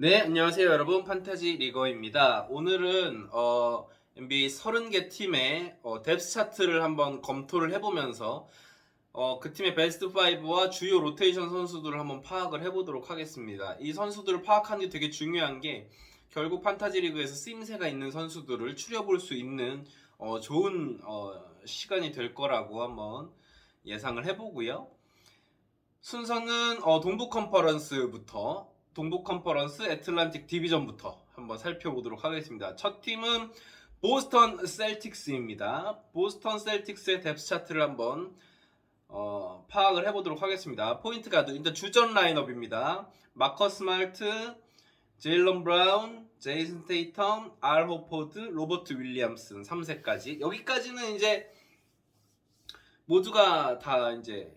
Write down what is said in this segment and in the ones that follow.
네, 안녕하세요, 여러분. 판타지 리거입니다. 오늘은 NBA 30개 팀의 뎁스 차트를 한번 검토를 해보면서 그 팀의 베스트 5와 주요 로테이션 선수들을 한번 파악을 해보도록 하겠습니다. 이 선수들을 파악하는 게 되게 중요한 게 결국 판타지 리그에서 쓰임새가 있는 선수들을 추려볼 수 있는 좋은 시간이 될 거라고 한번 예상을 해보고요. 순서는 동부 컨퍼런스 애틀란틱 디비전부터 한번 살펴보도록 하겠습니다. 첫 팀은 보스턴 셀틱스입니다. 보스턴 셀틱스의 뎁스 차트를 한번 파악을 해보도록 하겠습니다. 포인트 가드 일단 주전 라인업입니다. 마커스 마르트, 제일런 브라운, 제이슨 테이텀, 알 호포드, 로버트 윌리엄슨 3세까지. 여기까지는 이제 모두가 다 이제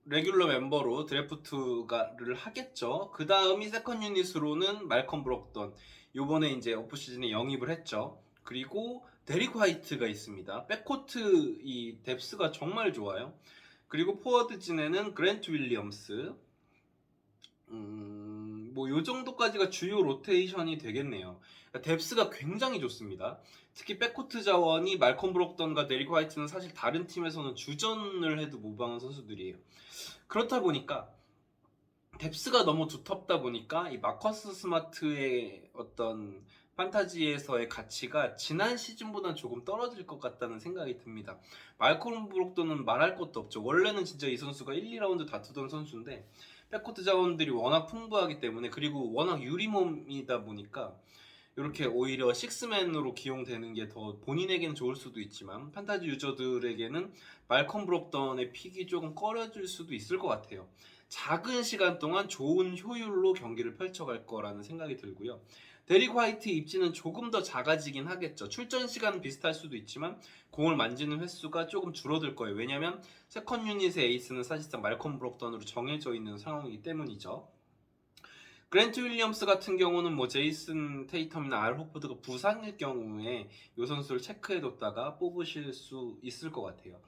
레귤러 멤버로 드래프트를 하겠죠. 그 다음이 세컨 유닛으로는 말컴 브록던. 요번에 이제 오프 시즌에 영입을 했죠. 그리고 데릭 화이트가 있습니다. 백코트 이 뎁스가 정말 좋아요. 그리고 포워드진에는 그랜트 윌리엄스. 뭐 요 정도까지가 주요 로테이션이 되겠네요. 그러니까 뎁스가 굉장히 좋습니다. 특히 백코트 자원이 말컴 브록던과 데릭 화이트는 사실 다른 팀에서는 주전을 해도 무방한 선수들이에요. 그렇다 보니까 뎁스가 너무 두텁다 보니까 이 마커스 스마트의 어떤 판타지에서의 가치가 지난 시즌보다는 조금 떨어질 것 같다는 생각이 듭니다. 말콤 브록도는 말할 것도 없죠. 원래는 진짜 이 선수가 1, 2라운드 다투던 선수인데 백코트 자원들이 워낙 풍부하기 때문에, 그리고 워낙 유리몸이다 보니까 이렇게 오히려 식스맨으로 기용되는 게 더 본인에게는 좋을 수도 있지만 판타지 유저들에게는 말컴 브록던의 픽이 조금 꺼려질 수도 있을 것 같아요. 작은 시간 동안 좋은 효율로 경기를 펼쳐갈 거라는 생각이 들고요. 데릭 화이트 입지는 조금 더 작아지긴 하겠죠. 출전 시간은 비슷할 수도 있지만 공을 만지는 횟수가 조금 줄어들 거예요. 왜냐하면 세컨 유닛의 에이스는 사실상 말컴 브록던으로 정해져 있는 상황이기 때문이죠. 그랜트 윌리엄스 같은 경우는 뭐 제이슨 테이텀이나 알 호포드가 부상일 경우에 이 선수를 체크해뒀다가 뽑으실 수 있을 것 같아요.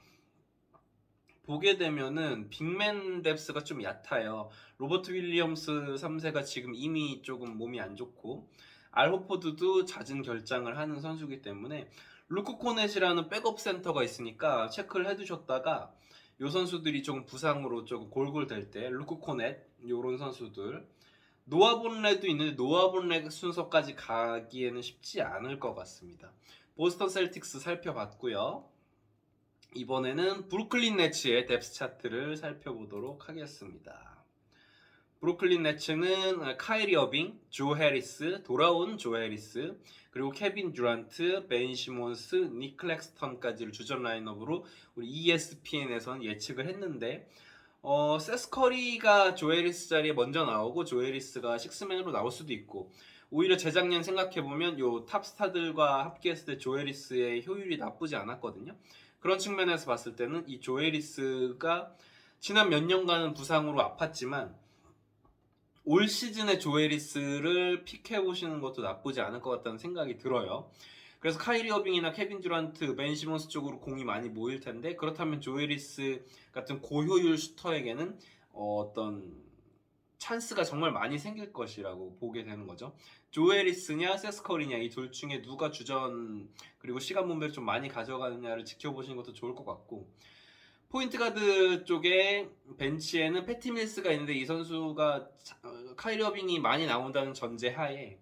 보게 되면은 빅맨 뎁스가 좀 얕아요. 로버트 윌리엄스 3세가 지금 이미 조금 몸이 안 좋고 알 호포드도 잦은 결장을 하는 선수이기 때문에 루크 코넷이라는 백업 센터가 있으니까 체크를 해두셨다가 이 선수들이 조금 부상으로 조금 골골될 때 루크 코넷 요런 선수들, 노아 본레도 있는데 노아 본레 순서까지 가기에는 쉽지 않을 것 같습니다. 보스턴 셀틱스 살펴봤고요. 이번에는 브루클린 네츠의 뎁스 차트를 살펴보도록 하겠습니다. 브루클린 네츠는 카이리 어빙, 조 해리스, 돌아온 조 해리스, 그리고 케빈 듀란트, 벤 시몬스, 닉 클렉스턴까지를 주전 라인업으로 우리 ESPN에서는 예측을 했는데 세스 커리가 조 해리스 자리에 먼저 나오고 조 해리스가 식스맨으로 나올 수도 있고, 오히려 재작년 생각해보면 요 탑스타들과 합계했을 때 조 해리스의 효율이 나쁘지 않았거든요. 그런 측면에서 봤을 때는 이 조 해리스가 지난 몇 년간은 부상으로 아팠지만 올 시즌에 조 해리스를 픽해보시는 것도 나쁘지 않을 것 같다는 생각이 들어요. 그래서 카이리 어빙이나 케빈 듀란트, 벤 시몬스 쪽으로 공이 많이 모일 텐데, 그렇다면 조 해리스 같은 고효율 슈터에게는 어떤 찬스가 정말 많이 생길 것이라고 보게 되는 거죠. 조 해리스냐 세스 커리냐 이 둘 중에 누가 주전 그리고 시간 분배를 좀 많이 가져가느냐를 지켜보시는 것도 좋을 것 같고, 포인트 가드 쪽에 벤치에는 패티 밀스가 있는데 이 선수가 카이리 어빙이 많이 나온다는 전제 하에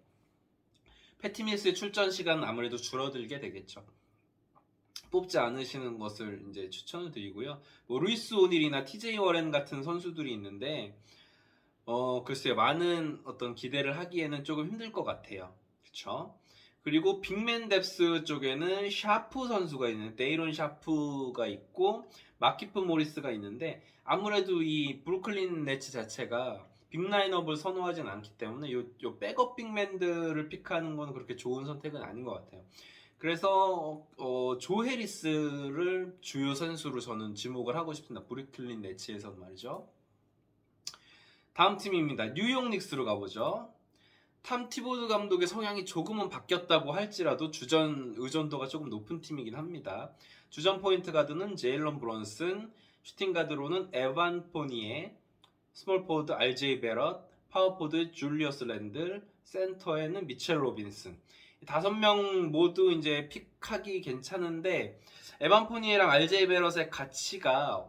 패티 밀스의 출전 시간은 아무래도 줄어들게 되겠죠. 뽑지 않으시는 것을 이제 추천을 드리고요. 뭐 루이스 오닐이나 TJ 워렌 같은 선수들이 있는데 글쎄요, 많은 어떤 기대를 하기에는 조금 힘들 것 같아요. 그쵸? 그리고 빅맨 뎁스 쪽에는 샤프 선수가 있는, 데이론 샤프가 있고 마키프 모리스가 있는데, 아무래도 이 브루클린 네츠 자체가 빅라인업을 선호하진 않기 때문에 요 백업 빅맨들을 픽하는 건 그렇게 좋은 선택은 아닌 것 같아요. 그래서 조 해리스를 주요 선수로 저는 지목을 하고 싶습니다. 브루클린 네츠에선 말이죠. 다음 팀입니다. 뉴욕 닉스로 가보죠. 탐 티보드 감독의 성향이 조금은 바뀌었다고 할지라도 주전 의존도가 조금 높은 팀이긴 합니다. 주전 포인트 가드는 제일런 브런슨, 슈팅 가드로는 에반 포니에, 스몰 포워드 RJ 베럿, 파워포드 줄리어스 랜들, 센터에는 미첼 로빈슨. 5명 모두 이제 픽하기 괜찮은데 에반 포니에랑 RJ 베럿의 가치가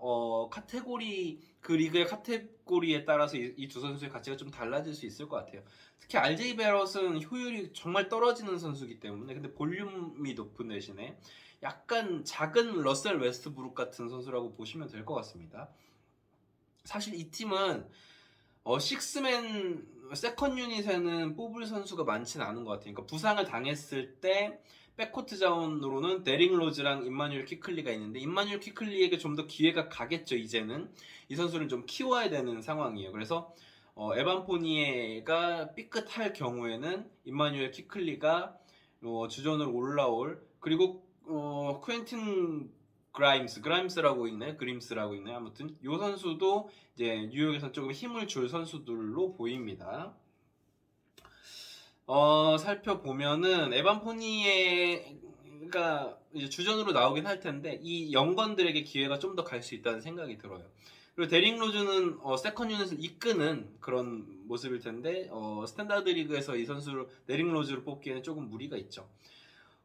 카테고리 그 리그의 카테고리에 따라서 이 두 선수의 가치가 좀 달라질 수 있을 것 같아요. 특히 RJ 베럿은 효율이 정말 떨어지는 선수이기 때문에 근데 볼륨이 높은 대신에 약간 작은 러셀 웨스트브룩 같은 선수라고 보시면 될 것 같습니다. 사실 이 팀은 식스맨 세컨 유닛에는 뽑을 선수가 많지는 않은 것 같아요. 그러니까 부상을 당했을 때 백코트 자원으로는 데릭 로즈랑 임마뉴엘 퀴클리가 있는데 임마뉴엘 퀴클리에게 좀 더 기회가 가겠죠. 이제는 이 선수를 좀 키워야 되는 상황이에요. 그래서 에반 포니에가 삐끗할 경우에는 임마뉴엘 퀴클리가 주전으로 올라올 그리고 퀸틴 그라임스라고 있나요? 그림스라고 있나요? 아무튼 이 선수도 이제 뉴욕에서 조금 힘을 줄 선수들로 보입니다. 살펴보면은 에반 포니에가 이제 주전으로 나오긴 할 텐데 이 영건들에게 기회가 좀 더 갈 수 있다는 생각이 들어요. 그리고 데릭 로즈는 세컨 유닛을 이끄는 그런 모습일 텐데 스탠다드 리그에서 이 선수를 데릭 로즈로 뽑기에는 조금 무리가 있죠.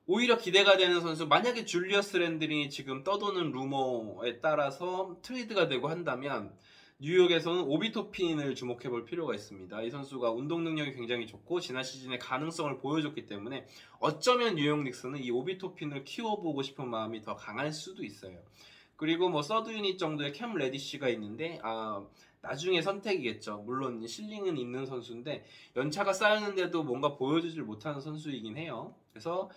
오히려 기대가 되는 선수 만약에 줄리어스 랜들이 지금 떠도는 루머에 따라서 트레이드가 되고 한다면 뉴욕에서는 오비 토핀을 주목해 볼 필요가 있습니다. 이 선수가 운동 능력이 굉장히 좋고 지난 시즌에 가능성을 보여줬기 때문에 어쩌면 뉴욕 닉스는 이 오비 토핀을 키워보고 싶은 마음이 더 강할 수도 있어요. 그리고 뭐 서드 유닛 정도의 캠 레디쉬가 있는데 나중에 선택이겠죠. 물론 실링은 있는 선수인데 연차가 쌓였는데도 뭔가 보여주질 못하는 선수이긴 해요. 그래서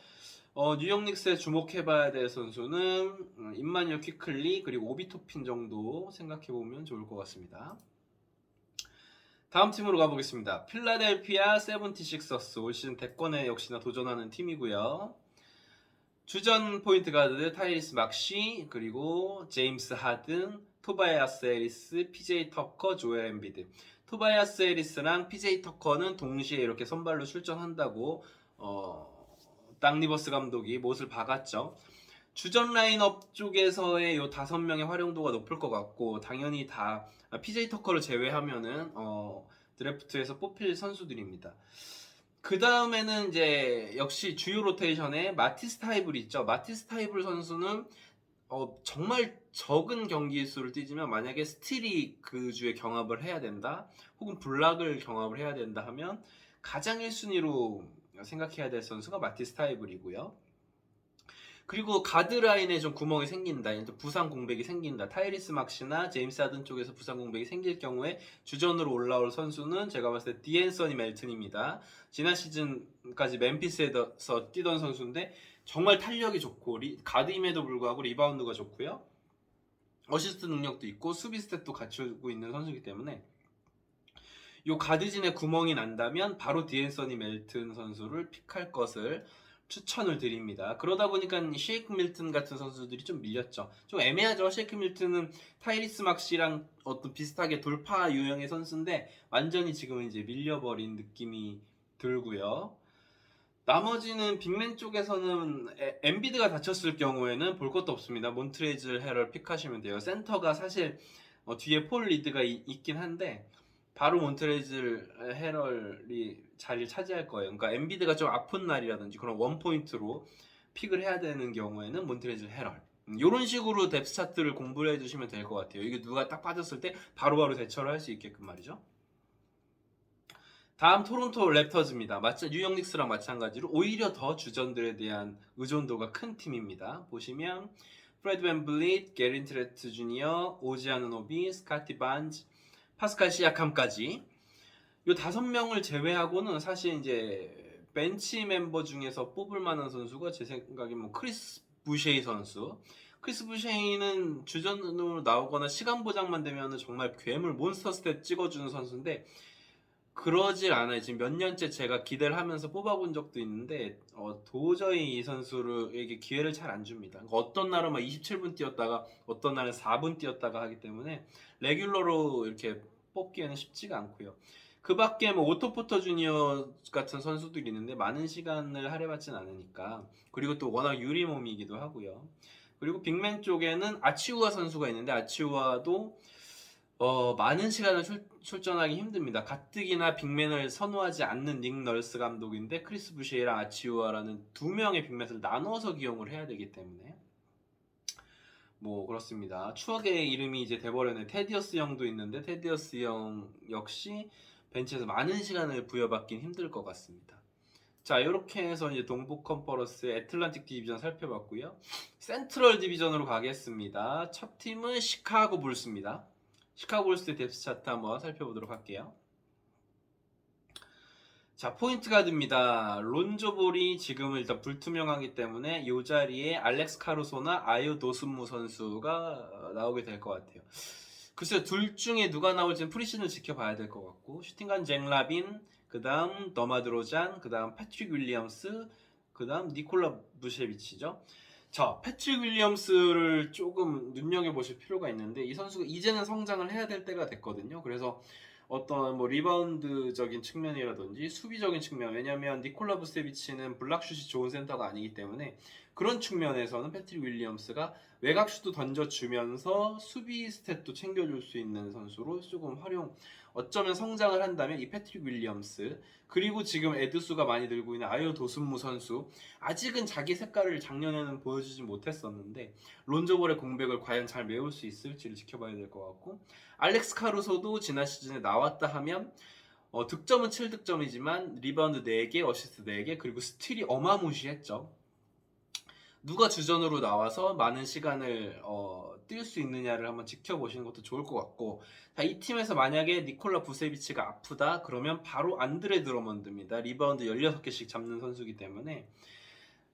뉴욕 닉스에 주목해봐야 될 선수는 임마뉴엘 퀴클리 그리고 오비 토핀 정도 생각해보면 좋을 것 같습니다. 다음 팀으로 가보겠습니다. 필라델피아 세븐티식서스 올 시즌 대권에 역시나 도전하는 팀이고요. 주전 포인트 가드 타이리스 막시 그리고 제임스 하든, 토바야스 해리스, PJ 터커, 조엘 엠비드. 토바야스 해리스랑 PJ 터커는 동시에 이렇게 선발로 출전한다고 땅 리버스 감독이 못을 박았죠. 주전 라인업 쪽에서의 요 5명의 활용도가 높을 것 같고 당연히 다 PJ 터커를 제외하면은 드래프트에서 뽑힐 선수들입니다. 그 다음에는 이제 역시 주요 로테이션에 마티스 타이블이 있죠. 마티스 타이블 선수는 정말 적은 경기 수를 뛰지만 만약에 스틸이 그 주에 경합을 해야 된다 혹은 블락을 경합을 해야 된다 하면 가장 1순위로 생각해야 될 선수가 마티스 타이블이고요. 그리고 가드라인에 좀 구멍이 생긴다, 부상 공백이 생긴다, 타이리스 막시나 제임스 하든 쪽에서 부상 공백이 생길 경우에 주전으로 올라올 선수는 제가 봤을 때 디앤서니 멜튼입니다. 지난 시즌까지 멤피스에서 뛰던 선수인데 정말 탄력이 좋고 가드임에도 불구하고 리바운드가 좋고요. 어시스트 능력도 있고 수비 스탯도 갖추고 있는 선수이기 때문에 요 가드진에 구멍이 난다면 바로 디앤서니 멜튼 선수를 픽할 것을 추천을 드립니다. 그러다 보니까 쉐이크 밀튼 같은 선수들이 좀 밀렸죠. 좀 애매하죠. 쉐이크 밀튼은 타이리스 막시랑 어떤 비슷하게 돌파 유형의 선수인데 완전히 지금 이제 밀려버린 느낌이 들고요. 나머지는 빅맨 쪽에서는 엠비드가 다쳤을 경우에는 볼 것도 없습니다. 몬트레이즈 헤럴 픽하시면 돼요. 센터가 사실 뒤에 폴 리드가 있긴 한데 바로 몬트레이즈 헤럴이 자리를 차지할 거예요. 그러니까 엠비드가 좀 아픈 날이라든지 그런 원포인트로 픽을 해야 되는 경우에는 몬트레이즈 헤럴 이런 식으로 뎁스 차트를 공부를 해주시면 될 것 같아요. 이게 누가 딱 빠졌을 때 바로바로 대처를 할 수 있게끔 말이죠. 다음 토론토 랩터즈입니다. 뉴욕 닉스랑 마찬가지로 오히려 더 주전들에 대한 의존도가 큰 팀입니다. 보시면 프레드 밴블릿, 게린 트레트 주니어, 오지 아누노비, 스카티 반즈, 파스칼 시아캄까지 이 5명을 제외하고는 사실 이제 벤치 멤버 중에서 뽑을 만한 선수가 제 생각에 뭐 크리스 부쉐이 선수. 크리스 부쉐이는 주전으로 나오거나 시간 보장만 되면 정말 괴물 몬스터 스탯 찍어주는 선수인데 그러질 않아요. 지금 몇 년째 제가 기대를 하면서 뽑아본 적도 있는데 도저히 이 선수에게 기회를 잘 안 줍니다. 그러니까 어떤 날은 막 27분 뛰었다가 어떤 날은 4분 뛰었다가 하기 때문에 레귤러로 이렇게 뽑기에는 쉽지가 않고요. 그 밖에 뭐 오토 포터 주니어 같은 선수들이 있는데 많은 시간을 할애받진 않으니까 그리고 또 워낙 유리 몸이기도 하고요. 그리고 빅맨 쪽에는 아치우아 선수가 있는데 아치우아도 많은 시간을 출전하기 힘듭니다. 가뜩이나 빅맨을 선호하지 않는 닉 널스 감독인데 크리스 부시에랑 아치우아라는 두 명의 빅맨을 나눠서 기용을 해야 되기 때문에 뭐 그렇습니다. 추억의 이름이 이제 돼버렸네. 테디어스 형도 있는데 테디어스 형 역시 벤치에서 많은 시간을 부여받긴 힘들 것 같습니다. 자, 이렇게 해서 이제 동부 컨퍼런스의 애틀란틱 디비전 살펴봤고요. 센트럴 디비전으로 가겠습니다. 첫 팀은 시카고 불스입니다. 시카고 불스의 뎁스 차트 한번 살펴보도록 할게요. 자, 포인트 가드입니다. 론조 볼이 지금은 일단 불투명하기 때문에 이 자리에 알렉스 카루소나 아유 도슨무 선수가 나오게 될 것 같아요. 글쎄요, 둘 중에 누가 나올지는 프리시즌을 지켜봐야 될 것 같고, 슈팅간 잭 라빈, 그 다음 더마드로잔, 그 다음 패트릭 윌리엄스, 그 다음 니콜라 부셰비치죠. 자, 패트릭 윌리엄스를 조금 눈여겨보실 필요가 있는데 이 선수가 이제는 성장을 해야 될 때가 됐거든요. 그래서 어떤 뭐 리바운드적인 측면이라든지 수비적인 측면, 왜냐하면 니콜라 부세비치는 블락슛이 좋은 센터가 아니기 때문에 그런 측면에서는 패트릭 윌리엄스가 외곽슛도 던져주면서 수비 스탯도 챙겨줄 수 있는 선수로 조금 어쩌면 성장을 한다면 이 패트릭 윌리엄스, 그리고 지금 에드수가 많이 들고 있는 아유 도슨무 선수, 아직은 자기 색깔을 작년에는 보여주지 못했었는데 론조볼의 공백을 과연 잘 메울 수 있을지를 지켜봐야 될 것 같고, 알렉스 카루소도 지난 시즌에 나왔다 하면 득점은 7득점이지만 리바운드 4개, 어시스트 4개, 그리고 스틸이 어마무시했죠. 누가 주전으로 나와서 많은 시간을 뛸 수 있느냐를 한번 지켜보시는 것도 좋을 것 같고, 자, 이 팀에서 만약에 니콜라 부세비치가 아프다 그러면 바로 안드레 드러먼드입니다. 리바운드 16개씩 잡는 선수이기 때문에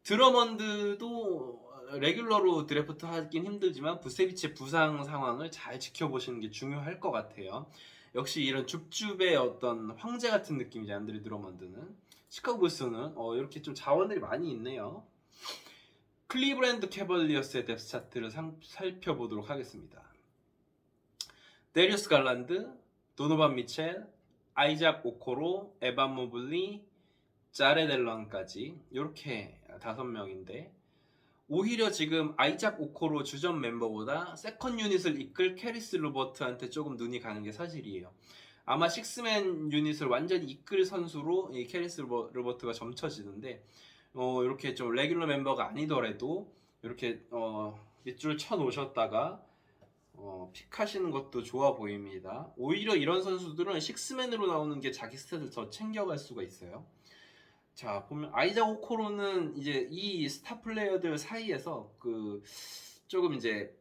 드러먼드도 레귤러로 드래프트 하긴 힘들지만 부세비치의 부상 상황을 잘 지켜보시는 게 중요할 것 같아요. 역시 이런 줍줍의 어떤 황제 같은 느낌이지 안드레 드러먼드는. 시카고 불스는 이렇게 좀 자원들이 많이 있네요. 클리브랜드 캐벌리어스의 뎁스 차트를 살펴보도록 하겠습니다. 데리우스 갈란드, 도노반 미첼, 아이작 오코로, 에반 모블리, 자레 델런까지 이렇게 5명인데, 오히려 지금 아이작 오코로 주전 멤버보다 세컨 유닛을 이끌 캐리스 루버트한테 조금 눈이 가는 게 사실이에요. 아마 식스맨 유닛을 완전히 이끌 선수로 이 캐리스 루버트가 점쳐지는데, 이렇게 좀 레귤러 멤버가 아니더라도 이렇게 밑줄 쳐 놓으셨다가 픽하시는 것도 좋아 보입니다. 오히려 이런 선수들은 식스맨으로 나오는 게 자기 스탯을 더 챙겨갈 수가 있어요. 자, 보면 아이작 오코로는 이제 이 스타 플레이어들 사이에서 그 조금 이제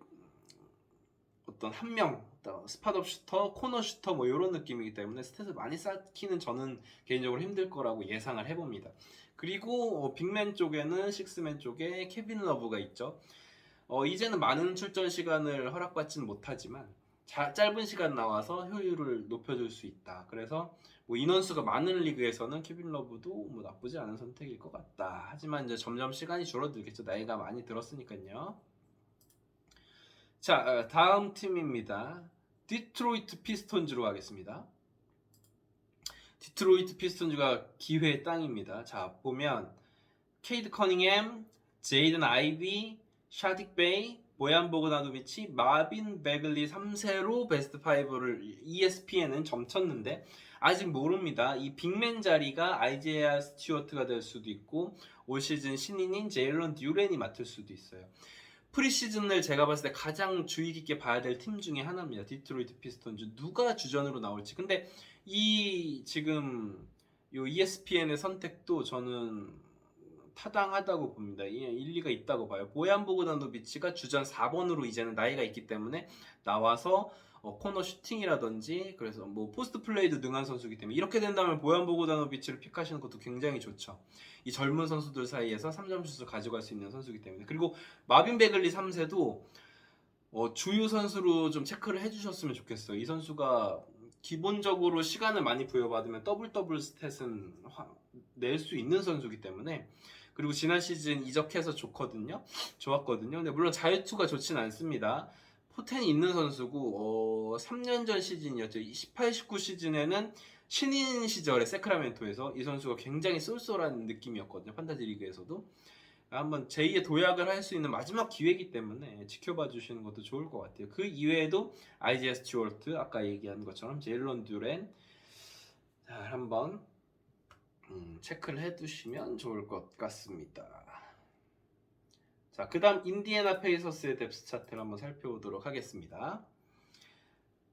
어떤 한 명 스팟업 슈터, 코너 슈터 뭐 이런 느낌이기 때문에 스탯을 많이 쌓기는 저는 개인적으로 힘들 거라고 예상을 해봅니다. 그리고 빅맨 쪽에는 식스맨 쪽에 케빈 러브가 있죠. 이제는 많은 출전 시간을 허락받지는 못하지만 짧은 시간 나와서 효율을 높여줄 수 있다. 그래서 뭐 인원수가 많은 리그에서는 케빈 러브도 뭐 나쁘지 않은 선택일 것 같다. 하지만 이제 점점 시간이 줄어들겠죠. 나이가 많이 들었으니까요. 자, 다음 팀입니다. 디트로이트 피스톤즈로 가겠습니다. 디트로이트 피스톤즈가 기회의 땅입니다. 자, 보면 케이드 커닝햄, 제이든 아이비, 샤딕 베이, 보얀 보그다노비치, 마빈 베글리 3세로 베스트 5를 ESPN은 점쳤는데 아직 모릅니다. 이 빅맨 자리가 아이제아 스튜어트가 될 수도 있고 올 시즌 신인인 제일런 듀렌이 맡을 수도 있어요. 프리시즌을 제가 봤을 때 가장 주의 깊게 봐야 될 팀 중에 하나입니다. 디트로이트 피스톤즈. 누가 주전으로 나올지. 근데 이 지금 요 ESPN의 선택도 저는 타당하다고 봅니다. 일리가 있다고 봐요. 보얀 보그다노비치가 주전 4번으로 이제는 나이가 있기 때문에 나와서 코너 슈팅이라든지 그래서 뭐 포스트 플레이도 능한 선수이기 때문에 이렇게 된다면 보얀 보그다노비치를 픽하시는 것도 굉장히 좋죠. 이 젊은 선수들 사이에서 3점 슛을 가져갈 수 있는 선수이기 때문에. 그리고 마빈 베글리 3세도 주요 선수로 좀 체크를 해주셨으면 좋겠어요. 이 선수가 기본적으로 시간을 많이 부여받으면 더블 스탯은 낼 수 있는 선수이기 때문에. 그리고 지난 시즌 이적해서 좋았거든요. 근데 물론 자유투가 좋진 않습니다. 포텐이 있는 선수고 3년 전 시즌이었죠. 18, 19 시즌에는 신인 시절에 세크라멘토에서 이 선수가 굉장히 쏠쏠한 느낌이었거든요. 판타지 리그에서도. 한번 제2의 도약을 할 수 있는 마지막 기회이기 때문에 지켜봐 주시는 것도 좋을 것 같아요. 그 이외에도 아이지아 스튜어트, 아까 얘기한 것처럼 제일런 듀렌 잘 한번 체크를 해두시면 좋을 것 같습니다. 자, 그 다음 인디애나 페이서스의 뎁스 차트를 한번 살펴보도록 하겠습니다.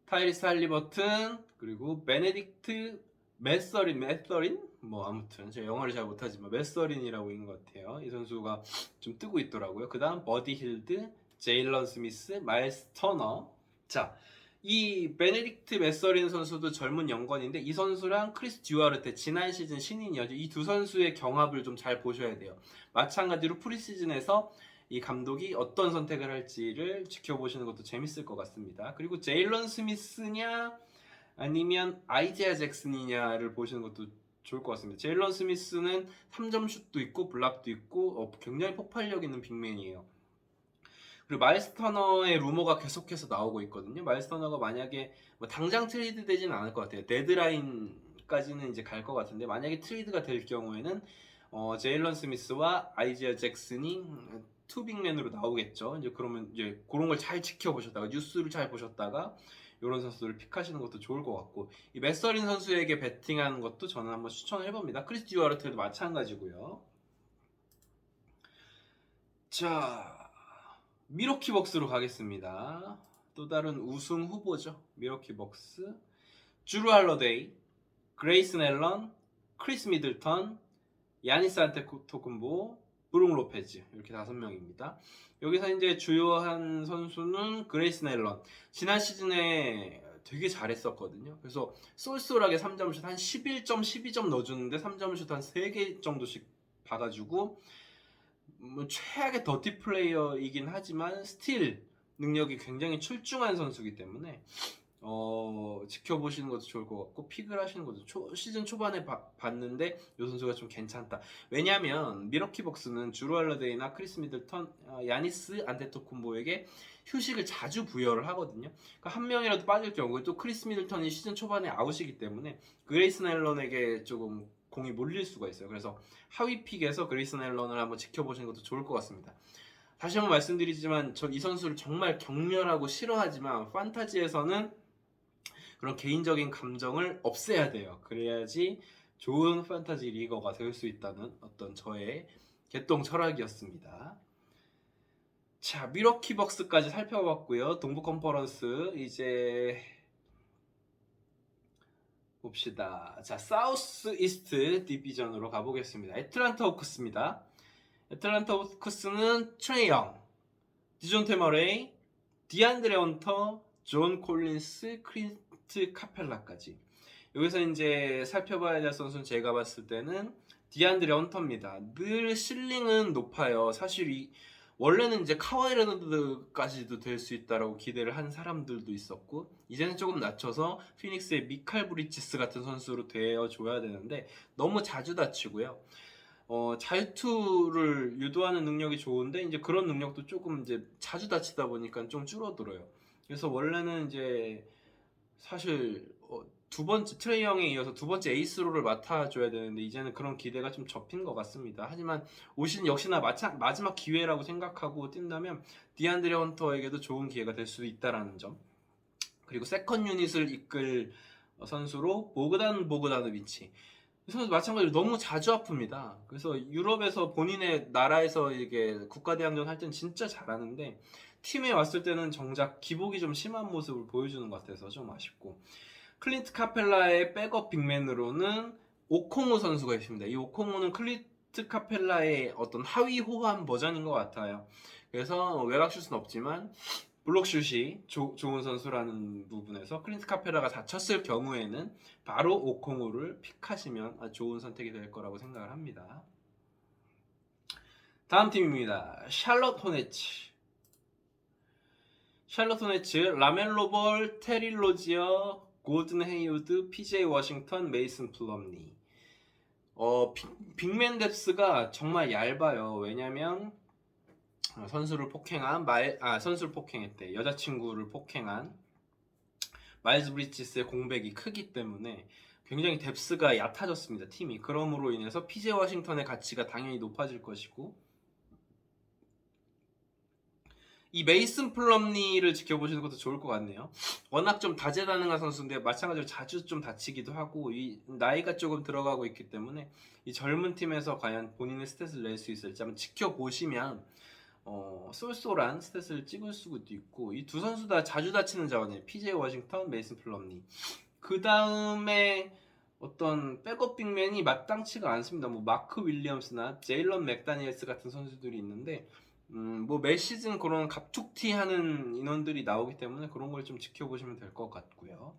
타이리스 할리버튼, 그리고 베네딕트 메서린? 뭐 아무튼 제가 영어를 잘 못하지만 메서린이라고 있는 것 같아요. 이 선수가 좀 뜨고 있더라고요. 그 다음 버디 힐드, 제일런 스미스, 마일스 터너. 자, 이 베네딕트 메서린 선수도 젊은 영건인데 이 선수랑 크리스 듀아르테 지난 시즌 신인이었죠. 이 두 선수의 경합을 좀 잘 보셔야 돼요. 마찬가지로 프리시즌에서 이 감독이 어떤 선택을 할지를 지켜보시는 것도 재밌을 것 같습니다. 그리고 제일런 스미스냐 아니면 아이지아 잭슨이냐를 보시는 것도 좋을 것 같습니다. 제일런 스미스는 3점 슛도 있고 블락도 있고 굉장히 폭발력 있는 빅맨이에요. 그리고 마일스 터너의 루머가 계속해서 나오고 있거든요. 마일스 터너가 만약에 뭐 당장 트레이드 되지는 않을 것 같아요. 데드라인까지는 이제 갈 것 같은데 만약에 트레이드가 될 경우에는 제일런 스미스와 아이지아 잭슨이 투빅맨으로 나오겠죠. 이제 그러면 이제 그런 걸 잘 지켜보셨다가 뉴스를 잘 보셨다가 이런 선수들을 픽하시는 것도 좋을 것 같고 이 메서린 선수에게 베팅하는 것도 저는 한번 추천을 해봅니다. 크리스 듀아르트도 마찬가지고요. 자, 미러키 벅스로 가겠습니다. 또 다른 우승 후보죠. 미러키 벅스, 주루 할러데이, 그레이슨 앨런, 크리스 미들턴, 야니스 안테토쿤보, 브룩 로페즈 이렇게 5명입니다. 여기서 이제 주요한 선수는 그레이슨 앨런. 지난 시즌에 되게 잘했었거든요. 그래서 쏠쏠하게 3점슛 한 11점, 12점 넣어주는데 3점슛 한 3개 정도씩 봐가지고 뭐 최악의 더티 플레이어이긴 하지만 스틸 능력이 굉장히 출중한 선수이기 때문에 지켜보시는 것도 좋을 것 같고 픽을 하시는 것도 시즌 초반에 봤는데 이 선수가 좀 괜찮다. 왜냐하면 미러키 벅스는 주루 할러데이나 크리스 미들턴, 야니스 안테토쿤보에게 휴식을 자주 부여를 하거든요. 그러니까 한 명이라도 빠질 경우에 또 크리스 미들턴이 시즌 초반에 아웃이기 때문에 그레이슨 앨런에게 조금 공이 몰릴 수가 있어요. 그래서 하위 픽에서 그레이슨 앨런을 한번 지켜보시는 것도 좋을 것 같습니다. 다시 한번 말씀드리지만 저 이 선수를 정말 격렬하고 싫어하지만 판타지에서는 그런 개인적인 감정을 없애야 돼요. 그래야지 좋은 판타지 리거가 될 수 있다는 어떤 저의 개똥 철학이었습니다. 자, 미러키 벅스까지 살펴봤고요. 동부 컨퍼런스 이제 봅시다. 자, 사우스 이스트 디비전으로 가보겠습니다. 애틀란타 호크스입니다. 애틀란타 호크스는 트레이 영, 디존테 머레이, 디안드레 헌터, 존 콜린스, 크린트 카펠라까지. 여기서 이제 살펴봐야 될 선수는 제가 봤을 때는 디안드레 헌터입니다. 늘 실링은 높아요. 사실 원래는 이제 카와이 레너드까지도 될 수 있다라고 기대를 한 사람들도 있었고 이제는 조금 낮춰서 피닉스의 미칼 브리치스 같은 선수로 되어줘야 되는데 너무 자주 다치고요. 자유투를 유도하는 능력이 좋은데 이제 그런 능력도 조금 이제 자주 다치다 보니까 좀 줄어들어요. 그래서 원래는 이제 사실 두 번째 트레이 형에 이어서 두 번째 에이스로를 맡아줘야 되는데 이제는 그런 기대가 좀 접힌 것 같습니다. 하지만 올 시즌 역시나 마지막 기회라고 생각하고 뛴다면 디안드레 헌터에게도 좋은 기회가 될 수 있다라는 점. 그리고 세컨 유닛을 이끌 선수로 보그단 보그다노비치. 이 선수 마찬가지로 너무 자주 아픕니다. 그래서 유럽에서 본인의 나라에서 이게 국가대항전 할 때는 진짜 잘하는데 팀에 왔을 때는 정작 기복이 좀 심한 모습을 보여주는 것 같아서 좀 아쉽고 클린트 카펠라의 백업 빅맨으로는 오콩우 선수가 있습니다. 이 오콩우는 클린트 카펠라의 어떤 하위 호환 버전인 것 같아요. 그래서 외곽슛은 없지만 블록슛이 좋은 선수라는 부분에서 클린트 카펠라가 다쳤을 경우에는 바로 오콩우를 픽하시면 아주 좋은 선택이 될 거라고 생각을 합니다. 다음 팀입니다. 샬럿 호네츠. 샬럿 호네츠, 라멜로 볼, 테리 로지어, 고든 헤이우드, PJ 워싱턴, 메이슨 플럼리. 빅맨 뎁스가 정말 얇아요. 왜냐면 선수를 폭행했대. 여자친구를 폭행한 마일즈 브리치스의 공백이 크기 때문에 굉장히 뎁스가 얕아졌습니다. 팀이. 그럼으로 인해서 PJ 워싱턴의 가치가 당연히 높아질 것이고 이 메이슨 플럼리를 지켜보시는 것도 좋을 것 같네요. 워낙 좀 다재다능한 선수인데 마찬가지로 자주 좀 다치기도 하고 이 나이가 조금 들어가고 있기 때문에 이 젊은 팀에서 과연 본인의 스탯을 낼 수 있을지 한번 지켜보시면 쏠쏠한 스탯을 찍을 수도 있고 이 두 선수 다 자주 다치는 자원이에요. PJ 워싱턴, 메이슨 플럼리. 그 다음에 어떤 백업 빅맨이 마땅치가 않습니다. 뭐 마크 윌리엄스나 제일런 맥다니엘스 같은 선수들이 있는데 뭐 매 시즌 그런 갑툭튀 하는 인원들이 나오기 때문에 그런 걸 좀 지켜보시면 될 것 같고요.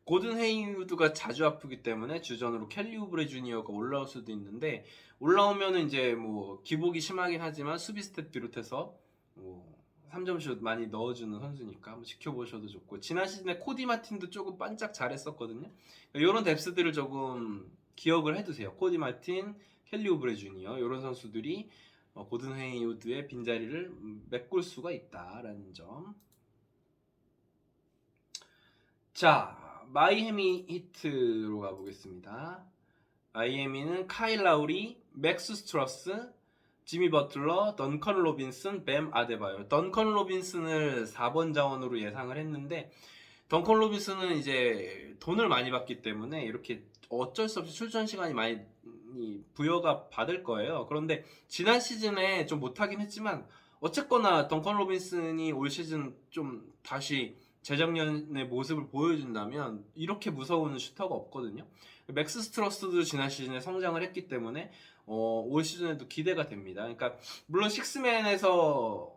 고든 헤이우드가 자주 아프기 때문에 주전으로 켈리 우브레 주니어가 올라올 수도 있는데 올라오면은 이제 뭐 기복이 심하긴 하지만 수비 스탯 비롯해서 뭐 3점슛 많이 넣어주는 선수니까 한번 지켜보셔도 좋고 지난 시즌에 코디 마틴도 조금 반짝 잘했었거든요. 이런 뎁스들을 조금 기억을 해두세요. 코디 마틴, 켈리 우브레 주니어 이런 선수들이 고든 헤이우드의 빈자리를 메꿀 수가 있다라는 점. 자, 마이애미 히트로 가보겠습니다. 마이애미는 카일 라우리, 맥스 스트러스, 지미 버틀러, 던컨 로빈슨, 뱀 아데바요. 던컨 로빈슨을 4번 자원으로 예상을 했는데 던컨 로빈슨은 이제 돈을 많이 받기 때문에 이렇게 어쩔 수 없이 출전 시간이 많이 부여가 받을 거예요. 그런데 지난 시즌에 좀 못하긴 했지만 어쨌거나 던컨 로빈슨이 올 시즌 좀 다시 재작년의 모습을 보여준다면 이렇게 무서운 슈터가 없거든요. 맥스 스트러스도 지난 시즌에 성장을 했기 때문에 올 시즌에도 기대가 됩니다. 그러니까 물론 식스맨에서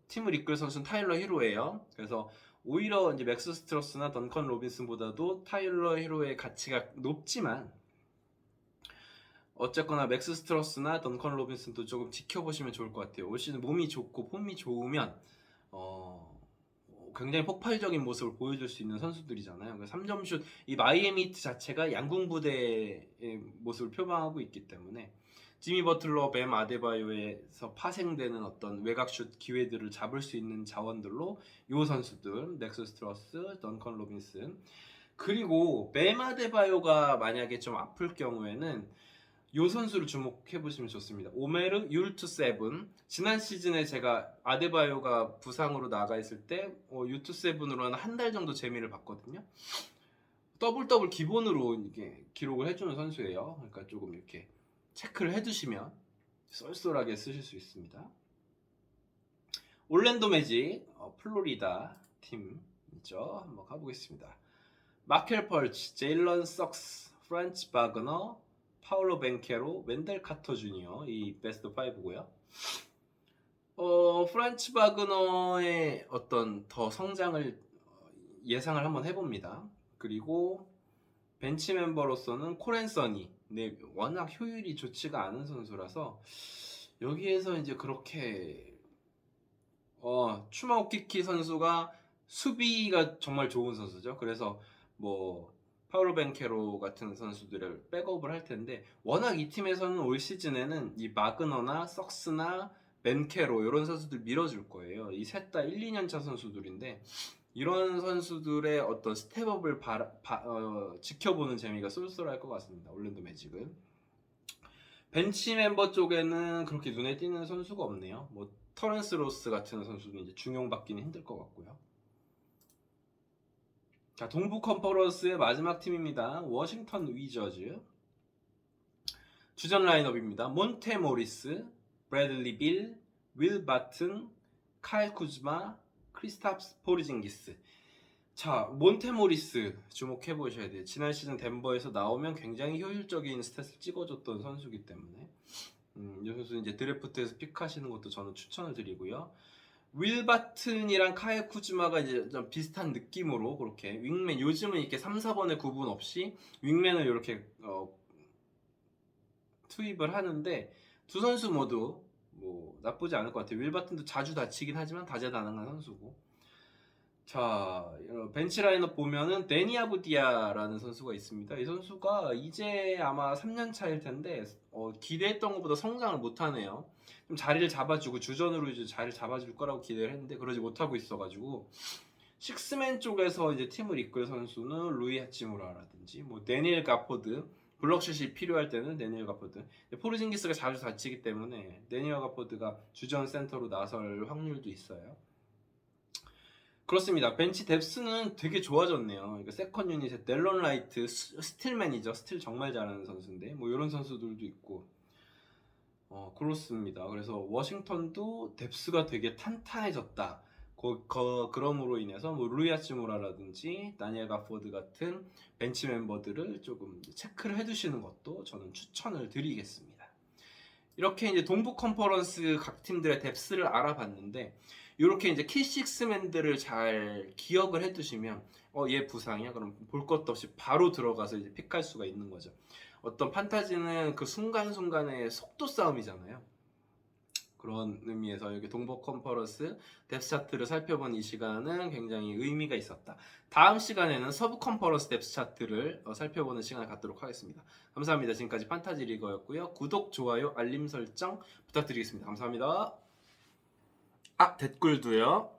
팀을 이끌 선수는 타일러 히로예요. 그래서 오히려 이제 맥스 스트러스나 던컨 로빈슨보다도 타일러 히로의 가치가 높지만 어쨌거나 맥스 스트러스나 던컨 로빈슨도 조금 지켜보시면 좋을 것 같아요. 올 시즌 몸이 좋고 폼이 좋으면 굉장히 폭발적인 모습을 보여줄 수 있는 선수들이잖아요. 3점슛 이 마이애미 히트 자체가 양궁 부대의 모습을 표방하고 있기 때문에 지미 버틀러, 뱀 아데바요에서 파생되는 어떤 외곽슛 기회들을 잡을 수 있는 자원들로 요 선수들 맥스 스트러스, 던컨 로빈슨 그리고 뱀 아데바요가 만약에 좀 아플 경우에는 요 선수를 주목해 보시면 좋습니다. 오메르 율투세븐 지난 시즌에 제가 아데바요가 부상으로 나가 있을 때 율투세븐으로 한 달 정도 재미를 봤거든요. 더블 기본으로 이게 기록을 해주는 선수예요. 그러니까 조금 이렇게 체크를 해두시면 쏠쏠하게 쓰실 수 있습니다. 올랜도 매직 플로리다 팀이죠. 한번 가보겠습니다. 마켈 펄치, 제일런 석스, 프란츠 바그너, 파울로 벤케로, 웬델 카터 주니어 이 베스트 5고요. 프란츠 바그너의 어떤 더 성장을 예상을 한번 해봅니다. 그리고 벤치 멤버로서는 코렌서니 네, 워낙 효율이 좋지가 않은 선수라서 여기에서 이제 그렇게 추마오키키 선수가 수비가 정말 좋은 선수죠. 그래서 뭐 파울로 벤케로 같은 선수들을 백업을 할 텐데 워낙 이 팀에서는 올 시즌에는 이 마그너나 석스나 벤케로 이런 선수들 밀어줄 거예요. 이 셋 다 1, 2년 차 선수들인데 이런 선수들의 어떤 스텝업을 지켜보는 재미가 쏠쏠할 것 같습니다. 올랜도 매직은 벤치 멤버 쪽에는 그렇게 눈에 띄는 선수가 없네요. 뭐 터렌스 로스 같은 선수는 이제 중용받기는 힘들 것 같고요. 자, 동부 컨퍼런스의 마지막 팀입니다. 워싱턴 위저즈. 주전 라인업입니다. 몬테 모리스, 브래들리 빌, 윌 바튼, 카일 쿠즈마, 크리스탑스 포르징기스. 자, 몬테 모리스 주목해 보셔야 돼요. 지난 시즌 덴버에서 나오면 굉장히 효율적인 스탯을 찍어줬던 선수이기 때문에 이 선수는 이제 드래프트에서 픽하시는 것도 저는 추천을 드리고요. 윌 바튼이랑 카일 쿠즈마가 이제 좀 비슷한 느낌으로 그렇게 윙맨 요즘은 이렇게 3, 4번의 구분 없이 윙맨을 이렇게 투입을 하는데 두 선수 모두 뭐 나쁘지 않을 것 같아요. 윌 바튼도 자주 다치긴 하지만 다재다능한 선수고. 자, 벤치 라인업 보면은 데니 아부디아라는 선수가 있습니다. 이 선수가 이제 아마 3년 차일 텐데 기대했던 것보다 성장을 못하네요. 좀 자리를 잡아주고 주전으로 이제 자리를 잡아줄 거라고 기대를 했는데 그러지 못하고 있어가지고 식스맨 쪽에서 이제 팀을 이끌 선수는 루이 하치무라라든지 뭐 데니엘 가포드 블럭슛이 필요할 때는 데니엘 가포드. 포르징기스가 자주 다치기 때문에 데니엘 가포드가 주전 센터로 나설 확률도 있어요. 그렇습니다. 벤치 뎁스는 되게 좋아졌네요. 그러니까 세컨 유닛에 델런 라이트, 스틸맨이죠. 스틸 정말 잘하는 선수인데 뭐 이런 선수들도 있고 그렇습니다. 그래서 워싱턴도 뎁스가 되게 탄탄해졌다. 그럼으로 인해서 뭐 루이 아치무라라든지 다니엘 가포드 같은 벤치 멤버들을 조금 체크를 해두시는 것도 저는 추천을 드리겠습니다. 이렇게 이제 동부 컨퍼런스 각 팀들의 뎁스를 알아봤는데 이렇게 이제 키6맨들을 잘 기억을 해두시면 얘 부상이야? 그럼 볼 것도 없이 바로 들어가서 이제 픽할 수가 있는 거죠. 어떤 판타지는 그 순간순간의 속도 싸움이잖아요. 그런 의미에서 이렇게 동부 컨퍼런스 뎁스 차트를 살펴본 이 시간은 굉장히 의미가 있었다. 다음 시간에는 서부 컨퍼런스 뎁스 차트를 살펴보는 시간을 갖도록 하겠습니다. 감사합니다. 지금까지 판타지 리거였고요. 구독, 좋아요, 알림 설정 부탁드리겠습니다. 감사합니다. 댓글도요.